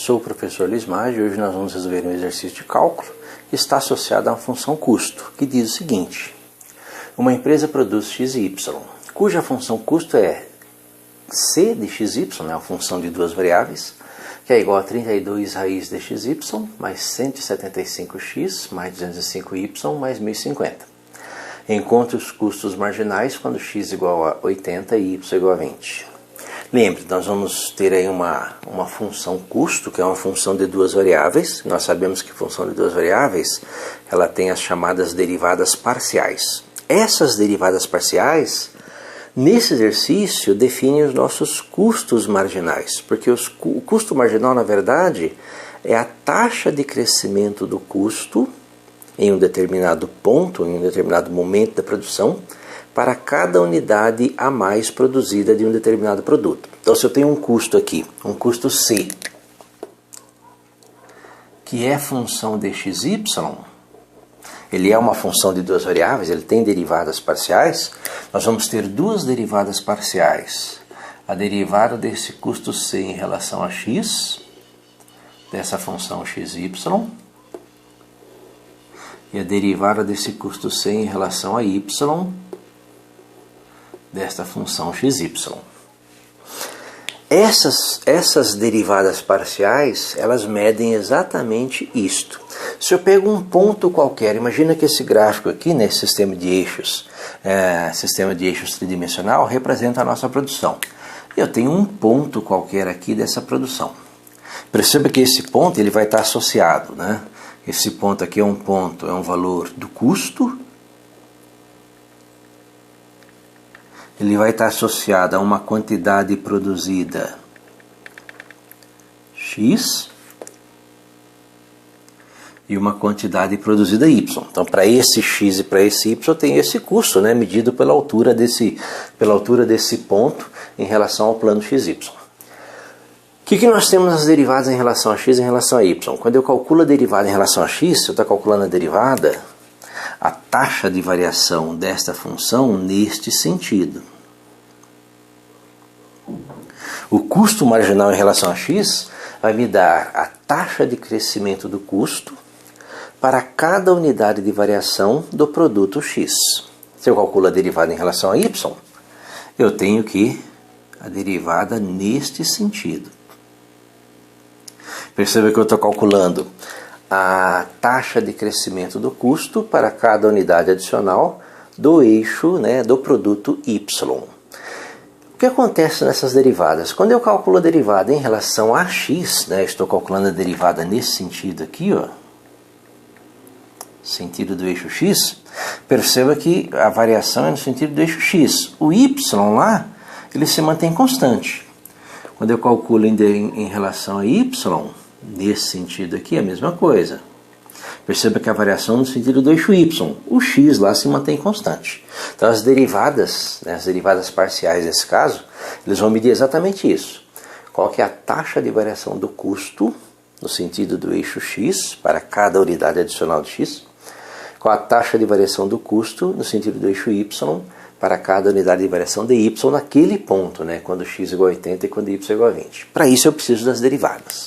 sou o professor Luiz Maggi e hoje nós vamos resolver um exercício de cálculo que está associado a uma função custo, que diz o seguinte: uma empresa produz x e y, cuja função custo é c de xy, é uma função de duas variáveis, que é igual a 32 raiz de xy mais 175x mais 205y mais 1050. Encontre os custos marginais quando x igual a 80 e y igual a 20. Lembre, nós vamos ter aí uma função custo, que é uma função de duas variáveis. Nós sabemos que função de duas variáveis, ela tem as chamadas derivadas parciais. Essas derivadas parciais, nesse exercício, definem os nossos custos marginais, porque o custo marginal, na verdade, é a taxa de crescimento do custo em um determinado ponto, em um determinado momento da produção, para cada unidade a mais produzida de um determinado produto. Então, se eu tenho um custo aqui, um custo C, que é função de xy, ele é uma função de duas variáveis, ele tem derivadas parciais, nós vamos ter duas derivadas parciais. A derivada desse custo C em relação a x, dessa função xy, e a derivada desse custo C em relação a y, desta função xy. Essas derivadas parciais, elas medem exatamente isto. Se eu pego um ponto qualquer, imagina que esse gráfico aqui, nesse sistema de eixos tridimensional, representa a nossa produção. Eu tenho um ponto qualquer aqui dessa produção. Perceba que esse ponto ele vai estar associado, né? Esse ponto aqui é um valor do custo. Ele vai estar associado a uma quantidade produzida x e uma quantidade produzida y. Então, para esse x e para esse y, tem esse custo, né, medido pela altura desse ponto em relação ao plano xy. O que nós temos nas derivadas em relação a x e em relação a y? Quando eu calculo a derivada em relação a x, eu estou calculando a derivada, a taxa de variação desta função neste sentido. O custo marginal em relação a x vai me dar a taxa de crescimento do custo para cada unidade de variação do produto x. Se eu calculo a derivada em relação a y, eu tenho que a derivada neste sentido. Perceba que eu estou calculando a taxa de crescimento do custo para cada unidade adicional do eixo, né, do produto y. O que acontece nessas derivadas? Quando eu calculo a derivada em relação a x, né, estou calculando a derivada nesse sentido aqui, ó, sentido do eixo x, perceba que a variação é no sentido do eixo x. O y lá, ele se mantém constante. Quando eu calculo em relação a y, nesse sentido aqui é a mesma coisa. Perceba que a variação no sentido do eixo y, o x lá se mantém constante. Então as derivadas, né, as derivadas parciais nesse caso, eles vão medir exatamente isso. Qual que é a taxa de variação do custo no sentido do eixo x para cada unidade adicional de x? Qual a taxa de variação do custo no sentido do eixo y para cada unidade de variação de y naquele ponto, né, quando x igual a 80 e quando y igual a 20. Para isso eu preciso das derivadas.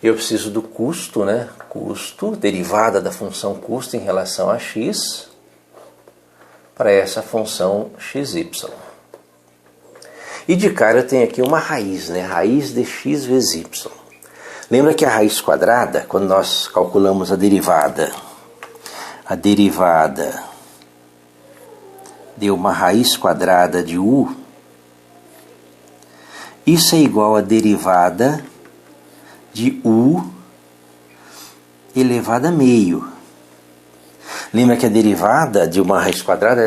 Eu preciso do custo, né? Custo, derivada da função custo em relação a x, para essa função xy. E de cara eu tenho aqui uma raiz, né? Raiz de x vezes y. Lembra que a raiz quadrada, quando nós calculamos a derivada de uma raiz quadrada de u, isso é igual a derivada de u elevado a meio. Lembra que a derivada de uma raiz quadrada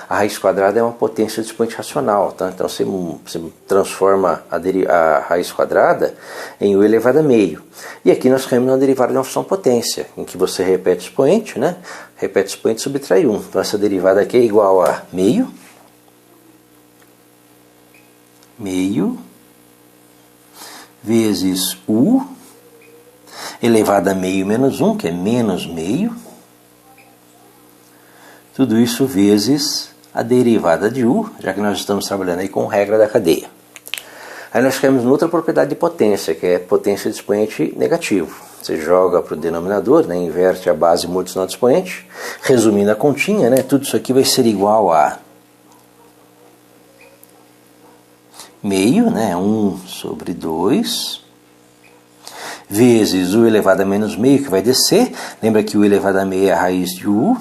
a raiz quadrada é uma potência de expoente racional, tá? Então você transforma a raiz quadrada em u elevado a meio. E aqui nós caímos na derivada de uma função potência, em que você repete o expoente, né? Repete o expoente e subtrai 1. Então essa derivada aqui é igual a meio vezes u elevado a meio menos 1, que é menos meio. Tudo isso vezes a derivada de u, já que nós estamos trabalhando aí com regra da cadeia. Aí nós caímos em outra propriedade de potência, que é potência de expoente negativo. Você joga para o denominador, né, inverte a base múltiplos do expoente. Resumindo a continha, né, tudo isso aqui vai ser igual a meio, né, 1 sobre 2, vezes u elevado a menos meio, que vai descer. Lembra que u elevado a meio é a raiz de u,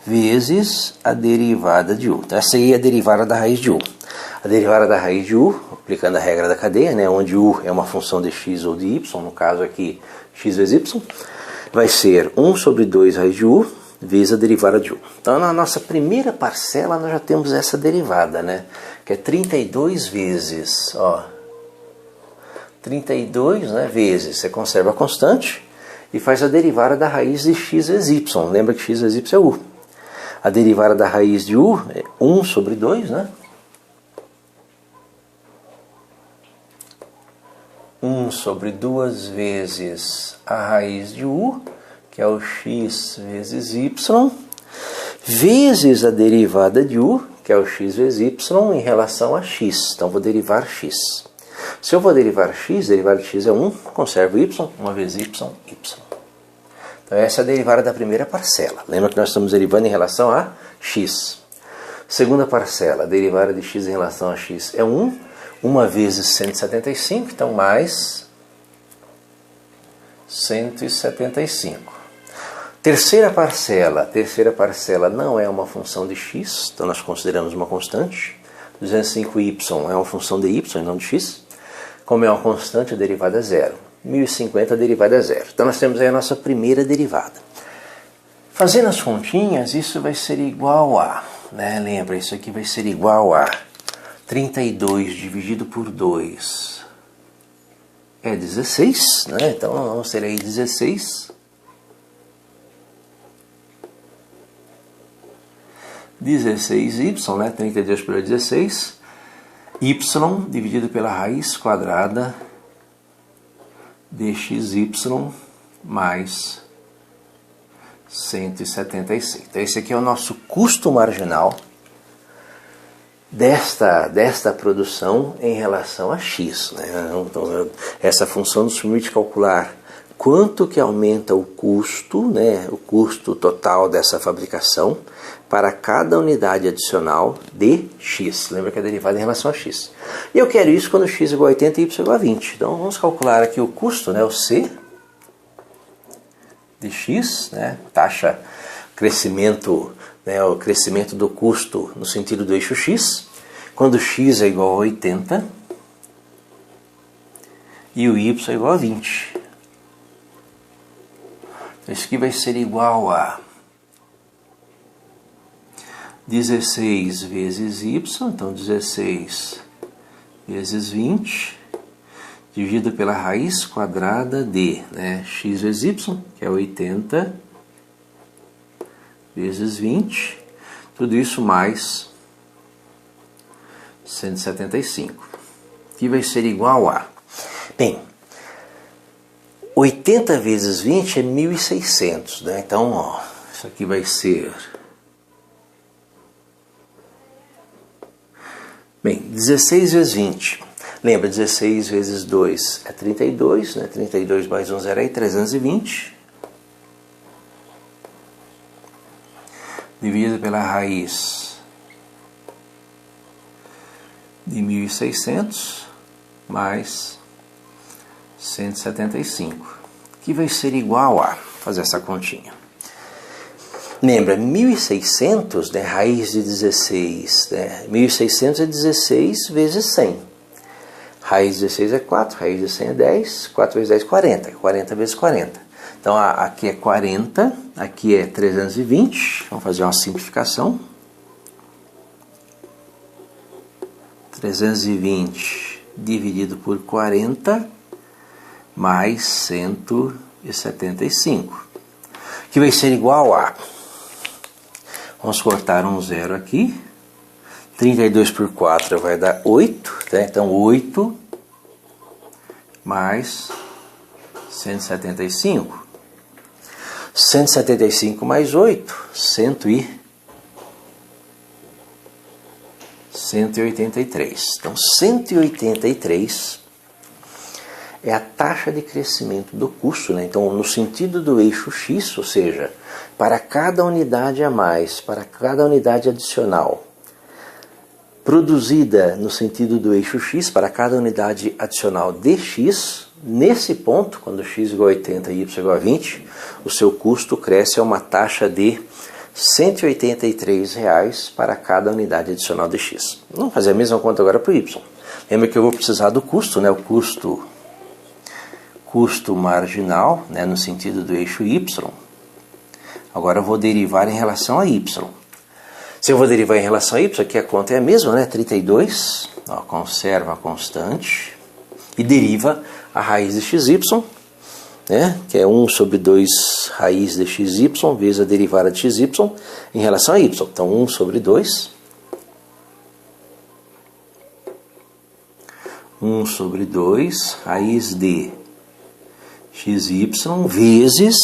vezes a derivada de u. Então, essa aí é a derivada da raiz de u. A derivada da raiz de u, aplicando a regra da cadeia, né, onde u é uma função de x ou de y, no caso aqui x vezes y, vai ser 1 sobre 2 raiz de u, vezes a derivada de u. Então, na nossa primeira parcela, nós já temos essa derivada, né, que é 32 vezes, ó, 32, né, vezes, você conserva a constante e faz a derivada da raiz de x vezes y. Lembra que x vezes y é u. A derivada da raiz de u é 1 sobre 2, né? 1 sobre 2 vezes a raiz de u, que é o x vezes y, vezes a derivada de u, que é o x vezes y, em relação a x. Então, vou derivar x. Se eu vou derivar x, derivada de x é 1, conservo y, 1 vezes y, y. Então, essa é a derivada da primeira parcela. Lembra que nós estamos derivando em relação a x. Segunda parcela, a derivada de x em relação a x é 1. 1 vezes 175, então mais 175. Terceira parcela não é uma função de x, então nós consideramos uma constante. 205y é uma função de y e não de x. Como é uma constante, a derivada é zero. 1050 a derivada é zero. Então nós temos aí a nossa primeira derivada. Fazendo as continhas, isso vai ser igual a, né? Lembra, isso aqui vai ser igual a 32 dividido por 2 é 16, né? Então vamos ter aí 16. 16y, né? 32 por 16. Y dividido pela raiz quadrada de xy mais 175. Então esse aqui é o nosso custo marginal desta produção em relação a x, né? Então, essa função nos permite calcular quanto que aumenta o custo, né? O custo total dessa fabricação para cada unidade adicional de x. Lembra que é derivada em relação a x. E eu quero isso quando x é igual a 80 e y é igual a 20. Então vamos calcular aqui o custo, né? O C de x, né? Taxa crescimento, né? O crescimento do custo no sentido do eixo x, quando x é igual a 80 e o y é igual a 20. Então isso aqui vai ser igual a 16 vezes y, então 16 vezes 20, dividido pela raiz quadrada de, né, x vezes y, que é 80, vezes 20, tudo isso mais 175, que vai ser igual a, bem, 80 vezes 20 é 1.600, né? Então, ó, isso aqui vai ser, bem, 16 vezes 20. Lembra, 16 vezes 2 é 32, né? 32 mais 1 zero é 320. Dividido pela raiz de 1.600 mais 175, que vai ser igual a, fazer essa continha. Lembra, 1.600, né, raiz de 16, né? 1.600 é 16 vezes 100. Raiz de 16 é 4, raiz de 100 é 10, 4 vezes 10 é 40, 40 vezes 40. Então aqui é 40, aqui é 320, vamos fazer uma simplificação. 320 dividido por 40 mais 175, que vai ser igual a, vamos cortar um zero aqui, 32 por 4 vai dar 8, tá? Então 8 mais 175. 175 mais 8, 183. Então, 183 é a taxa de crescimento do custo, né? Então, no sentido do eixo X, ou seja, para cada unidade a mais, para cada unidade adicional, produzida no sentido do eixo X, para cada unidade adicional de X, nesse ponto, quando x igual a 80 e y igual a 20, o seu custo cresce a uma taxa de R$ 183 para cada unidade adicional de x. Vamos fazer a mesma conta agora para o y. Lembra que eu vou precisar do custo, né? O custo marginal, né? No sentido do eixo y. Agora eu vou derivar em relação a y. Se eu vou derivar em relação a y, aqui a conta é a mesma, né? 32, ó, conserva a constante e deriva a raiz de xy, né? Que é 1 sobre 2 raiz de xy vezes a derivada de xy em relação a y. Então 1 sobre 2. 1 sobre 2 raiz de xy vezes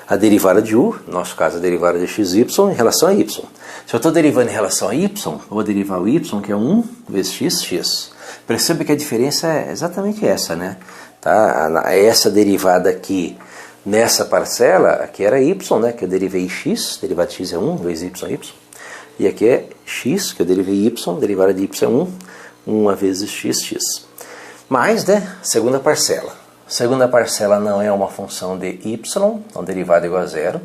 a derivada de u, no nosso caso a derivada de xy em relação a y. Se eu estou derivando em relação a y, eu vou derivar o y, que é 1 vezes x. Perceba que a diferença é exatamente essa, né? Tá? Essa derivada aqui, nessa parcela, aqui era y, né? Que eu derivei x, derivada de x é 1 vezes y. E aqui é x, que eu derivei y, derivada de y é 1, 1 vezes x. Mais, né? Segunda parcela. Segunda parcela não é uma função de y, então derivada igual a zero.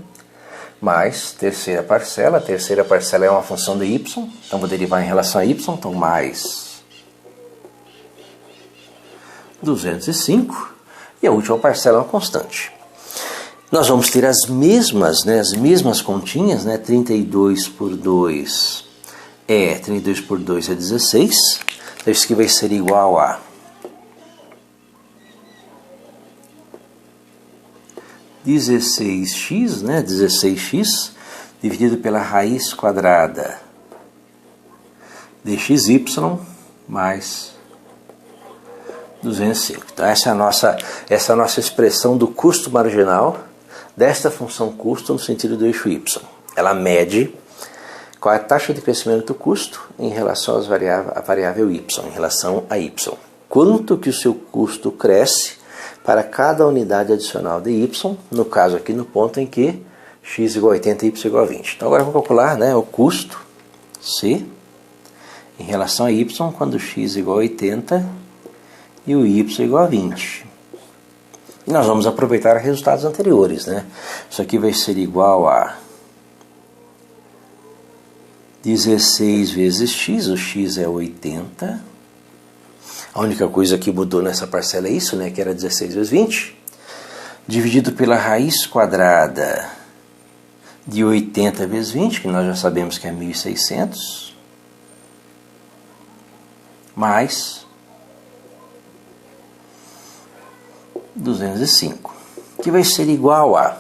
Mais terceira parcela. A terceira parcela é uma função de y, então vou derivar em relação a y, então mais 205, e a última parcela é uma constante. Nós vamos ter as mesmas, né, as mesmas continhas, né, 32 por 2 é 16, então isso aqui vai ser igual a 16x, né, 16x dividido pela raiz quadrada de xy mais 205. Então essa é a nossa expressão do custo marginal desta função custo no sentido do eixo y. Ela mede qual é a taxa de crescimento do custo em relação à variável y, em relação a y. Quanto que o seu custo cresce para cada unidade adicional de y, no caso aqui no ponto em que x igual a 80 e y igual a 20. Então agora vamos calcular, né, o custo C em relação a y quando x igual a 80 e o y igual a 20. E nós vamos aproveitar resultados anteriores, né? Isso aqui vai ser igual a 16 vezes x, o x é 80. A única coisa que mudou nessa parcela é isso, né? Que era 16 vezes 20. Dividido pela raiz quadrada de 80 vezes 20, que nós já sabemos que é 1.600. Mais 205, que vai ser igual a,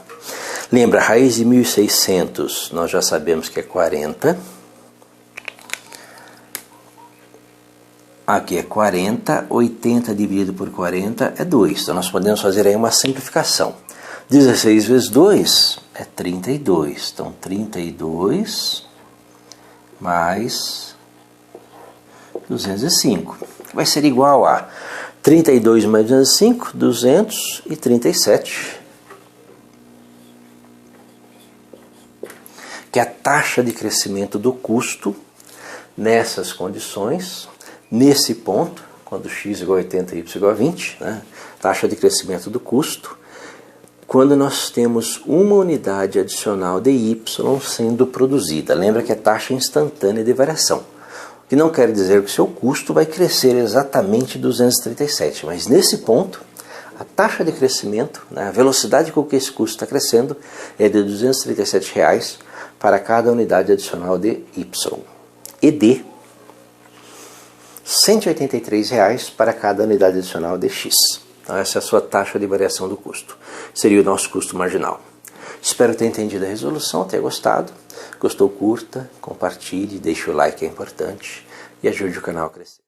lembra, a raiz de 1.600, nós já sabemos que é 40, aqui é 40, 80 dividido por 40 é 2, então nós podemos fazer aí uma simplificação. 16 vezes 2 é 32, então 32 mais 205, que vai ser igual a 32 mais 205, 237, que é a taxa de crescimento do custo nessas condições, nesse ponto, quando x igual a 80 e y igual a 20, né? Taxa de crescimento do custo, quando nós temos uma unidade adicional de y sendo produzida. Lembra que é taxa instantânea de variação. Que não quer dizer que o seu custo vai crescer exatamente 237, mas nesse ponto, a taxa de crescimento, né, a velocidade com que esse custo está crescendo, é de R$ 237 para cada unidade adicional de y, e de R$ 183 para cada unidade adicional de x. Então essa é a sua taxa de variação do custo, seria o nosso custo marginal. Espero ter entendido a resolução, ter gostado. Gostou, curta, compartilhe, deixe o like, é importante, e ajude o canal a crescer.